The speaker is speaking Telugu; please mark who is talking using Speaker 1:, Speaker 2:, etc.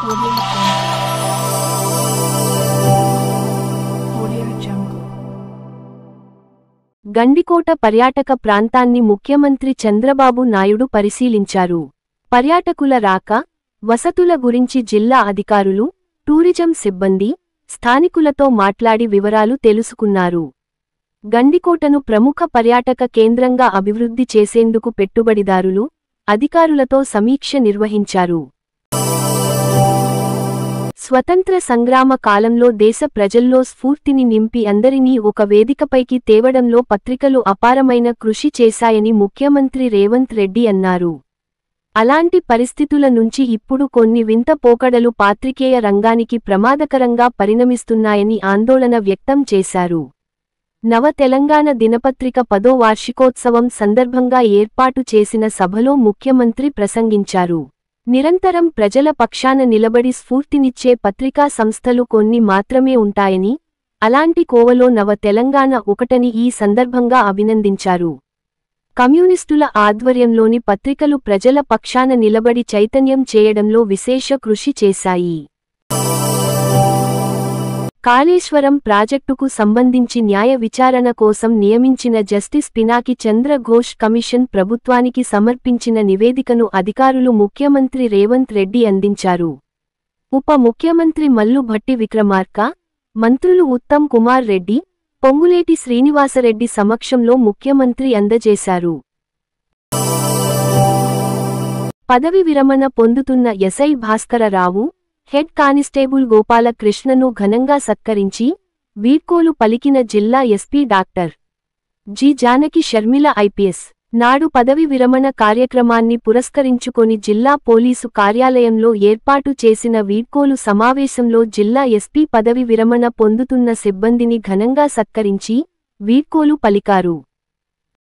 Speaker 1: Audio Jungle.
Speaker 2: గండికోట పర్యాటక ప్రాంతాన్ని ముఖ్యమంత్రి చంద్రబాబు నాయుడు పరిశీలించారు. పర్యాటకుల రాక, వసతుల గురించి జిల్లా అధికారులు, టూరిజం సిబ్బంది, స్థానికులతో మాట్లాడి వివరాలు తెలుసుకున్నారు. గండికోటను ప్రముఖ పర్యాటక కేంద్రంగా అభివృద్ధి చేసేందుకు పెట్టుబడిదారులు, అధికారులతో సమీక్ష నిర్వహించారు. స్వతంత్ర సంగ్రామ కాలంలో దేశ ప్రజల్లో స్ఫూర్తిని నింపి అందరినీ ఒక వేదికపైకి తేవడంలో పత్రికలు అపారమైన కృషి చేశాయని ముఖ్యమంత్రి రేవంత్ రెడ్డి అన్నారు. అలాంటి పరిస్థితుల నుంచి ఇప్పుడు కొన్ని వింత పోకడలు పాత్రికేయ రంగానికి ప్రమాదకరంగా పరిణమిస్తున్నాయని ఆందోళన వ్యక్తం చేశారు. నవ తెలంగాణ దినపత్రిక 10వ వార్షికోత్సవం సందర్భంగా ఏర్పాటు చేసిన సభలో ముఖ్యమంత్రి ప్రసంగించారు. నిరంతరం ప్రజల పక్షాన నిలబడి స్ఫూర్తినిచ్చే పత్రికా సంస్థలు కొన్ని మాత్రమే ఉంటాయని, అలాంటి కోవలో నవ తెలంగాణ ఒకటని ఈ సందర్భంగా అభినందించారు. కమ్యూనిస్టుల ఆధ్వర్యంలోని పత్రికలు ప్రజల పక్షాన నిలబడి చైతన్యం చేయడంలో విశేష కృషి చేశాయి. కాళేశ్వరం ప్రాజెక్టుకు సంబంధించి న్యాయ విచారణ కోసం నియమించిన జస్టిస్ పినాకి చంద్ర ఘోష్ కమిషన్ ప్రభుత్వానికి సమర్పించిన నివేదికను అధికారులు ముఖ్యమంత్రి రేవంత్ రెడ్డి అందించారు. ఉప ముఖ్యమంత్రి మల్లు భట్టి విక్రమార్క, మంత్రులు ఉత్తమ్ కుమార్ రెడ్డి, పొంగులేటి శ్రీనివాసరెడ్డి సమక్షంలో ముఖ్యమంత్రి అందజేశారు. పదవి విరమణ పొందుతున్న SI Bhaskararao, head constable Gopala కృష్ణను ఘనంగా సత్కరించి, వీడ్కోలు పలికిన జిల్లా SP doctor G. Janaki Sharmila IPS. నాడు పదవి విరమణ కార్యక్రమాన్ని పురస్కరించుకొని జిల్లా పోలీసు కార్యాలయంలో ఏర్పాటు చేసిన వీడ్కోలు సమావేశంలో జిల్లా ఎస్పీ పదవి విరమణ పొందుతున్న సిబ్బందిని ఘనంగా సత్కరించి, వీడ్కోలు పలికారు.